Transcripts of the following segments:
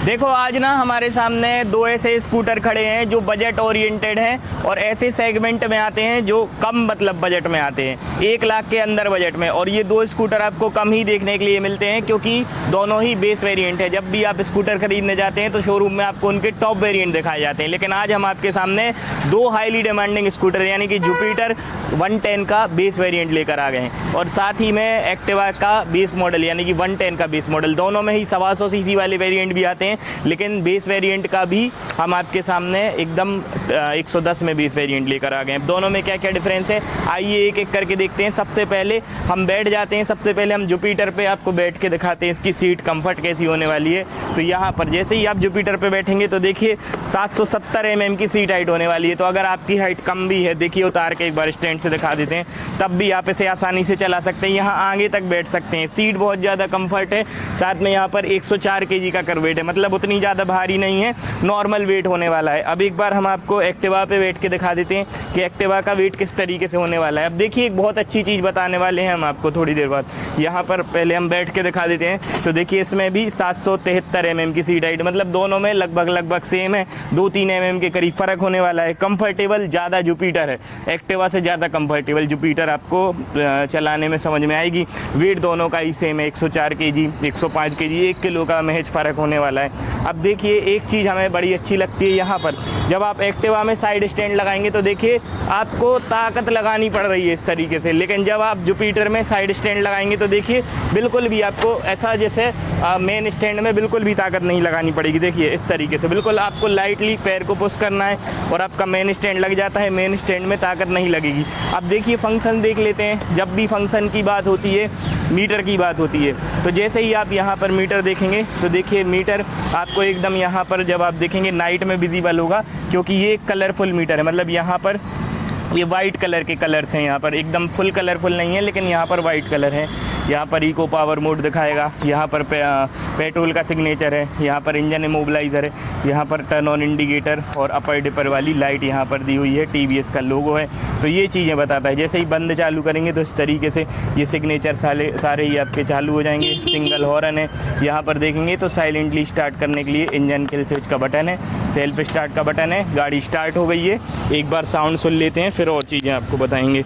देखो आज ना हमारे सामने दो ऐसे स्कूटर खड़े हैं जो बजट ओरिएंटेड हैं और ऐसे सेगमेंट में आते हैं जो कम मतलब बजट में आते हैं, 1 लाख के अंदर बजट में। और ये दो स्कूटर आपको कम ही देखने के लिए मिलते हैं क्योंकि दोनों ही बेस वेरिएंट है। जब भी आप स्कूटर खरीदने जाते हैं तो शोरूम में आपको उनके टॉप वेरिएंट दिखाए जाते हैं, लेकिन आज हम आपके सामने दो हाईली डिमांडिंग स्कूटर यानी कि जुपिटर 110 का बेस वेरिएंट लेकर आ गए हैं और साथ ही में एक्टिवा का बेस मॉडल यानी कि 110 का बेस मॉडल। दोनों में ही 125 सीसी वाले वेरिएंट भी आते हैं, लेकिन बेस वेरिएंट का भी हम आपके सामने एकदम 110 में बेस वेरिएंट लेकर आ गए हैं। दोनों में क्या क्या डिफरेंस है आइए एक एक करके देखते हैं। सबसे पहले हम बैठ जाते हैं, सबसे पहले हम जुपिटर पे आपको बैठ के दिखाते हैं इसकी सीट कंफर्ट कैसी होने वाली है। तो यहाँ पर जैसे ही आप जुपिटर पे बैठेंगे तो देखिए 770 mm की सीट हाइट होने वाली है। तो अगर आपकी हाइट कम भी है, देखिए उतार के एक बार स्टैंड से दिखा देते हैं, तब भी आप इसे आसानी से चला सकते हैं। यहाँ आगे तक बैठ सकते हैं, सीट बहुत ज़्यादा कंफर्ट है। साथ में यहाँ पर 104 kg का कर वेट है, मतलब उतनी ज़्यादा भारी नहीं है, नॉर्मल वेट होने वाला है। अब एक बार हम आपको एक्टिवा पे बैठ के दिखा देते हैं कि एक्टिवा का वेट किस तरीके से होने वाला है। अब देखिए एक बहुत अच्छी चीज़ बताने वाले हैं हम आपको थोड़ी देर बाद। यहाँ पर पहले हम बैठ के दिखा देते हैं। तो देखिए इसमें भी 773 mm की सीट हाइट, मतलब दोनों में लगभग सेम है, 2-3 mm के करीब फ़र्क होने वाला है। कंफर्टेबल ज़्यादा जुपिटर है, एक्टिवा से ज़्यादा कंफर्टेबल जुपिटर आपको चलाने में समझ में आएगी। वेट दोनों का ही सेम है, 104 kg 105 kg, 1 किलो का महज फ़र्क होने वाला है। अब देखिए एक चीज़ हमें बड़ी अच्छी लगती है, यहाँ पर जब आप एक्टिवा में साइड स्टैंड लगाएंगे तो देखिए आपको ताकत लगानी पड़ रही है इस तरीके से, लेकिन जब आप जुपिटर में साइड स्टैंड लगाएंगे तो देखिए बिल्कुल भी आपको ऐसा जैसे मेन स्टैंड में बिल्कुल भी ताकत नहीं लगानी पड़ेगी। देखिए इस तरीके से बिल्कुल आपको लाइटली पैर को पुश करना है और आपका मेन स्टैंड लग जाता है, मेन स्टैंड में ताकत नहीं लगेगी। अब देखिए फंक्शन देख लेते हैं। जब भी फंक्शन की बात होती है, मीटर की बात होती है, तो जैसे ही आप यहाँ पर मीटर देखेंगे तो देखिए मीटर आपको एकदम यहाँ पर जब आप देखेंगे नाइट में विजिबल होगा, क्योंकि ये कलरफुल मीटर है। मतलब यहाँ पर ये वाइट कलर के कलर्स हैं, यहाँ पर एकदम फुल कलरफुल नहीं है लेकिन यहाँ पर वाइट कलर है। यहाँ पर इको पावर मोड दिखाएगा, यहाँ पर पेट्रोल का सिग्नेचर है, यहाँ पर इंजन इमोबिलाइज़र है, यहाँ पर टर्न ऑन इंडिकेटर और अपर डिपर वाली लाइट यहाँ पर दी हुई है, TVS का लोगो है। तो ये चीज़ें बताता है। जैसे ही बंद चालू करेंगे तो इस तरीके से ये सिग्नेचर सारे ही आपके चालू हो जाएंगे। सिंगल हॉर्न है, यहाँ पर देखेंगे तो साइलेंटली स्टार्ट करने के लिए इंजन किल स्विच का बटन है, सेल्फ स्टार्ट का बटन है। गाड़ी स्टार्ट हो गई है, एक बार साउंड सुन लेते हैं फिर और चीज़ें आपको बताएंगे।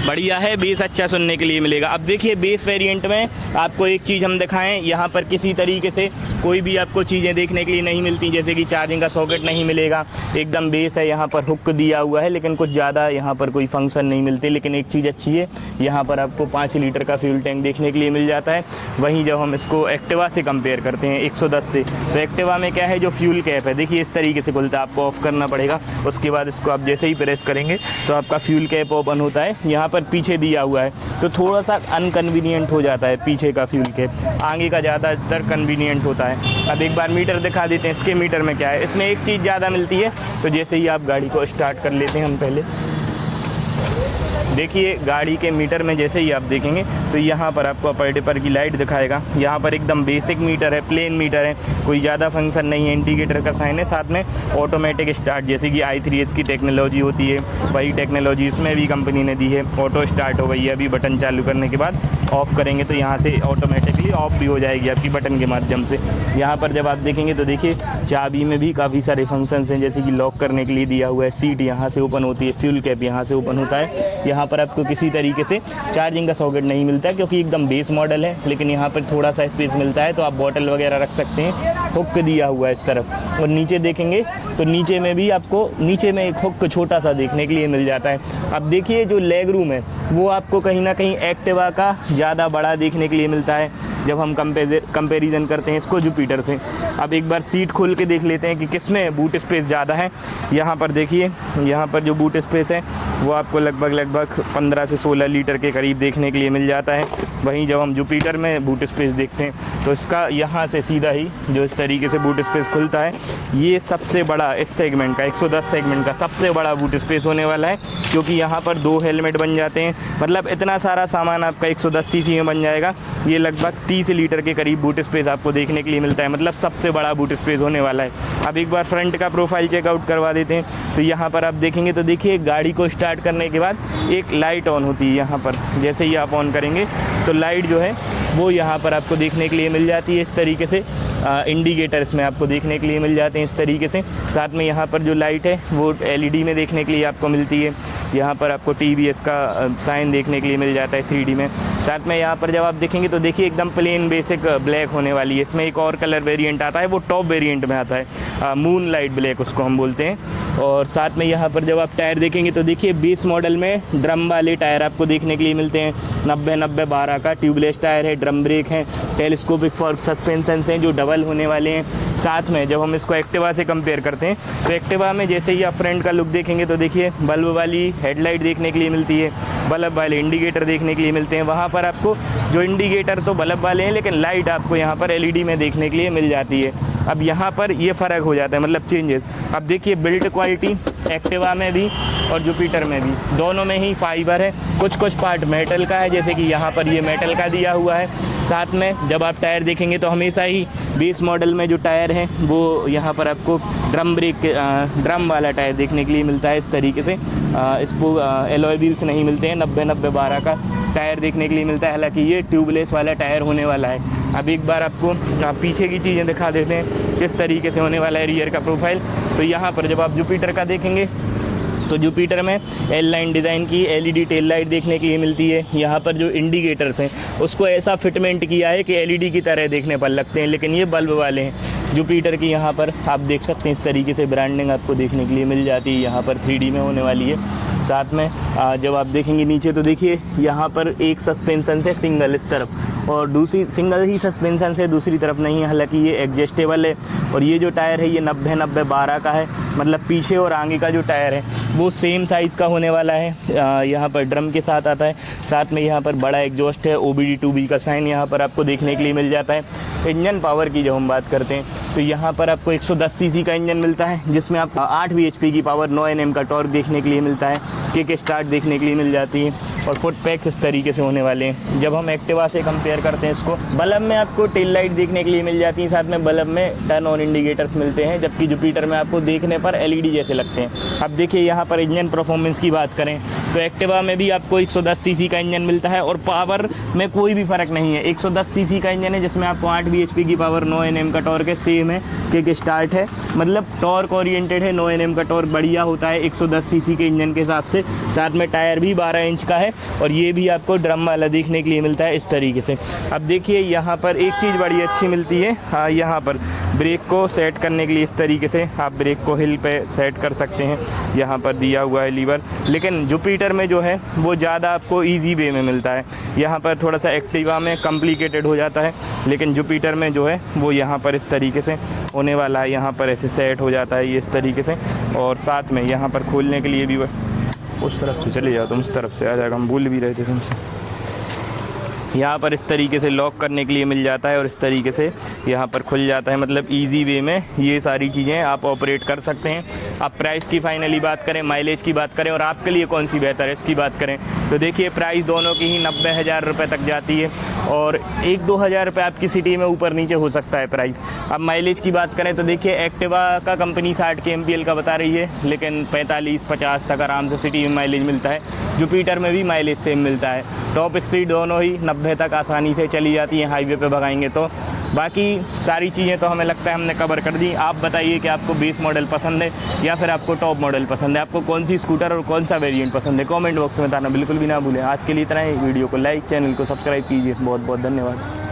बढ़िया है, बेस अच्छा सुनने के लिए मिलेगा। अब देखिए बेस वेरिएंट में आपको एक चीज़ हम दिखाएं, यहाँ पर किसी तरीके से कोई भी आपको चीज़ें देखने के लिए नहीं मिलती, जैसे कि चार्जिंग का सॉकेट नहीं मिलेगा। एकदम बेस है, यहाँ पर हुक दिया हुआ है लेकिन कुछ ज़्यादा यहाँ पर कोई फंक्शन नहीं मिलते। लेकिन एक चीज़ अच्छी है, यहाँ पर आपको 5 लीटर का फ्यूल टैंक देखने के लिए मिल जाता है। वहीं जब हम इसको एक्टिवा से कंपेयर करते हैं 110 से, तो एक्टिवा में क्या है, जो फ्यूल कैप है देखिए इस तरीके से खुलता है, आपको ऑफ़ करना पड़ेगा। उसके बाद इसको आप जैसे ही प्रेस करेंगे तो आपका फ्यूल कैप ओपन होता है। यहाँ पर पीछे दिया हुआ है तो थोड़ा सा अनकन्वीनियंट हो जाता है पीछे का फ्यूल कैप, आगे का ज़्यादातर कन्वीनियंट होता है। अब एक बार मीटर दिखा देते हैं, इसके मीटर में क्या है। इसमें एक चीज़ ज़्यादा मिलती है, तो जैसे ही आप गाड़ी को स्टार्ट कर लेते हैं हम पहले देखिए गाड़ी के मीटर में जैसे ही आप देखेंगे तो यहाँ पर आपको अपर डिपर की लाइट दिखाएगा। यहाँ पर एकदम बेसिक मीटर है, प्लेन मीटर है, कोई ज़्यादा फंक्शन नहीं है। इंडिकेटर का साइन है, साथ में ऑटोमेटिक स्टार्ट जैसे कि i3s की टेक्नोलॉजी होती है, वही टेक्नोलॉजी इसमें भी कंपनी ने दी है। ऑटो स्टार्ट हो गई है, अभी बटन चालू करने के बाद ऑफ़ करेंगे तो यहाँ से ऑटोमेटिकली ऑफ भी हो जाएगी आपकी बटन के माध्यम से। यहाँ पर जब आप देखेंगे तो देखिए चाबी में भी काफ़ी सारे फंक्शंस हैं, जैसे कि लॉक करने के लिए दिया हुआ है, सीट यहाँ से ओपन होती है, फ्यूल कैप यहाँ से ओपन होता है। यहाँ पर आपको किसी तरीके से चार्जिंग का सॉकेट नहीं मिलता है क्योंकि एकदम बेस मॉडल है, लेकिन यहाँ पर थोड़ा सा स्पेस मिलता है तो आप बॉटल वगैरह रख सकते हैं। हुक दिया हुआ है इस तरफ, और नीचे देखेंगे तो नीचे में भी आपको नीचे में एक हुक छोटा सा देखने के लिए मिल जाता है। अब देखिए जो लेग रूम है वो आपको कहीं ना कहीं एक्टिवा का ज़्यादा बड़ा देखने के लिए मिलता है जब हम कंपेरिजन करते हैं इसको जुपिटर से। अब एक बार सीट खोल के देख लेते हैं कि किसमें बूट स्पेस ज़्यादा है। यहाँ पर देखिए, यहाँ पर जो बूट स्पेस है वो आपको लगभग 15 से 16 लीटर के करीब देखने के लिए मिल जाता है। वहीं जब हम जुपिटर में बूट स्पेस देखते हैं तो इसका यहाँ से सीधा ही जो इस तरीके से बूट स्पेस खुलता है, ये सबसे बड़ा इस सेगमेंट का 110 सेगमेंट का सबसे बड़ा बूट स्पेस होने वाला है, क्योंकि यहाँ पर 2 हेलमेट बन जाते हैं। मतलब इतना सारा सामान आपका 110 सीसी में बन जाएगा। ये लगभग 30 लीटर के करीब बूट स्पेस आपको देखने के लिए मिलता है, मतलब सबसे बड़ा बूट स्पेस होने वाला है। अब एक बार फ्रंट का प्रोफाइल चेकआउट करवा देते हैं। तो यहाँ पर आप देखेंगे तो देखिए गाड़ी को स्टार्ट करने के बाद एक लाइट ऑन होती है यहाँ पर, जैसे ही आप ऑन करेंगे तो लाइट जो है वो यहाँ पर आपको देखने के लिए मिल जाती है इस तरीके से। इंडिकेटर्स में आपको देखने के लिए मिल जाते हैं इस तरीके से। साथ में यहाँ पर जो लाइट है वो LED में देखने के लिए आपको मिलती है। यहाँ पर आपको TVS का साइन देखने के लिए मिल जाता है 3D में। साथ में यहाँ पर जब आप देखेंगे तो देखिए एकदम प्लेन बेसिक ब्लैक होने वाली है। इसमें एक और कलर वेरिएंट आता है, वो टॉप वेरिएंट में आता है, मून लाइट ब्लैक उसको हम बोलते हैं। और साथ में यहाँ पर जब आप टायर देखेंगे तो देखिए बेस मॉडल में ड्रम वाले टायर आपको देखने के लिए मिलते हैं। 90-90-12 का ट्यूबलेस टायर है, ड्रम ब्रेक हैं, टेलीस्कोपिक फॉर्क सस्पेंशन हैं जो डबल होने वाले हैं। साथ में जब हम इसको एक्टिवा से कंपेयर करते हैं तो एक्टिवा में जैसे ही आप फ्रंट का लुक देखेंगे तो देखिए बल्ब वाली हेडलाइट देखने के लिए मिलती है, बल्ब वाले इंडिकेटर देखने के लिए मिलते हैं। वहाँ पर आपको जो इंडिकेटर तो बल्ब वाले हैं लेकिन लाइट आपको यहाँ पर LED में देखने के लिए मिल जाती है। अब यहाँ पर ये फ़र्क हो जाता है, मतलब चेंजेस। अब देखिए बिल्ड क्वालिटी एक्टिवा में भी और जुपिटर में भी, दोनों में ही फाइबर है। कुछ पार्ट मेटल का है, जैसे कि यहाँ पर ये मेटल का दिया हुआ है। साथ में जब आप टायर देखेंगे तो हमेशा ही बेस मॉडल में जो टायर है वो यहाँ पर आपको ड्रम वाला टायर देखने के लिए मिलता है इस तरीके से। इसको एलॉय व्हील्स नहीं मिलते हैं, 90-90-12 का टायर देखने के लिए मिलता है। हालांकि ये ट्यूबलेस वाला टायर होने वाला है। अब एक बार आपको पीछे की चीज़ें दिखा देते हैं किस तरीके से होने वाला है रियर का प्रोफाइल। तो यहाँ पर जब आप जुपिटर का देखेंगे तो जुपिटर में L लाइन डिज़ाइन की LED टेल लाइट देखने के लिए मिलती है। यहाँ पर जो इंडिकेटर्स हैं उसको ऐसा फिटमेंट किया है कि LED की तरह देखने पर लगते हैं, लेकिन ये बल्ब वाले हैं। जुपिटर की यहाँ पर आप देख सकते हैं इस तरीके से ब्रांडिंग आपको देखने के लिए मिल जाती है, यहाँ पर 3D में होने वाली है। साथ में जब आप देखेंगे नीचे तो देखिए यहाँ पर एक सस्पेंशन से सिंगल इस तरफ और दूसरी सिंगल ही सस्पेंशन से दूसरी तरफ नहीं है। हालांकि ये एडजस्टेबल है और ये जो टायर है ये 90-90-12 का है, मतलब पीछे और आगे का जो टायर है वो सेम साइज़ का होने वाला है। यहाँ पर ड्रम के साथ आता है। साथ में यहाँ पर बड़ा एग्जॉस्ट है, OBD2B का साइन यहाँ पर आपको देखने के लिए मिल जाता है। इंजन पावर की जब हम बात करते हैं तो यहाँ पर आपको 110 सीसी का इंजन मिलता है, जिसमें आपको 8 bhp की पावर, 9 Nm का टॉर्क देखने के लिए मिलता है। किक स्टार्ट देखने के लिए मिल जाती है और फुट पैक्स इस तरीके से होने वाले हैं। जब हम एक्टिवा से कंपेयर करते हैं इसको, बल्ब में आपको टेल लाइट देखने के लिए मिल जाती है, साथ में बल्ब में टर्न ऑन इंडिकेटर्स मिलते हैं, जबकि जुपिटर में आपको देखने पर LED जैसे लगते हैं। अब देखिए यहाँ पर इंजन परफॉर्मेंस की बात करें तो एक्टिवा में भी आपको 110 सीसी का इंजन मिलता है और पावर में कोई भी फ़र्क नहीं है। 110 सीसी का इंजन है जिसमें आपको 8 bhp की पावर, 9 Nm का टॉर्क है, सेम है, किक स्टार्ट है, मतलब टॉर्क ओरिएंटेड है। 9 Nm का टॉर्क बढ़िया होता है 110 सीसी के इंजन के हिसाब से। साथ में टायर भी 12 इंच का है और ये भी आपको ड्रम वाला देखने के लिए मिलता है इस तरीके से। अब देखिए यहाँ पर एक चीज़ बड़ी अच्छी मिलती है, यहाँ पर ब्रेक को सेट करने के लिए इस तरीके से आप ब्रेक को हिल पे सेट कर सकते हैं। यहाँ पर दिया हुआ है लीवर, लेकिन जुपिटर में जो है वो ज़्यादा आपको ईजी वे में मिलता है। यहाँ पर थोड़ा सा एक्टिवा में कॉम्प्लिकेटेड हो जाता है, लेकिन जुपिटर में जो है वो यहाँ पर इस तरीके से होने वाला है। यहाँ पर ऐसे सेट हो जाता है ये इस तरीके से। और साथ में यहाँ पर खोलने के लिए भी उस तरफ से चले जाओ, तुम उस तरफ से आ जाएगा, हम भूल भी रहे थे तुमसे। यहाँ पर इस तरीके से लॉक करने के लिए मिल जाता है और इस तरीके से यहाँ पर खुल जाता है, मतलब इजी वे में ये सारी चीज़ें आप ऑपरेट कर सकते हैं। अब प्राइस की फाइनली बात करें, माइलेज की बात करें और आपके लिए कौन सी बेहतर है इसकी बात करें तो देखिए प्राइस दोनों की ही 90,000 रुपये तक जाती है और 1-2 हज़ार रुपये आपकी सिटी में ऊपर नीचे हो सकता है प्राइस। अब माइलेज की बात करें तो देखिए एक्टिवा का कंपनी 60 के MPL का बता रही है, लेकिन 45-50 तक आराम से सिटी में माइलेज मिलता है। जुपिटर में भी माइलेज सेम मिलता है। टॉप स्पीड दोनों ही 90 तक आसानी से चली जाती हैं हाईवे पे भगाएंगे तो। बाकी सारी चीज़ें तो हमें लगता है हमने कवर कर दी। आप बताइए कि आपको बेस मॉडल पसंद है या फिर आपको टॉप मॉडल पसंद है, आपको कौन सी स्कूटर और कौन सा वेरिएंट पसंद है, कमेंट बॉक्स में बताना बिल्कुल भी ना भूलें। आज के लिए इतना ही, वीडियो को लाइक, चैनल को सब्सक्राइब कीजिए। बहुत बहुत धन्यवाद।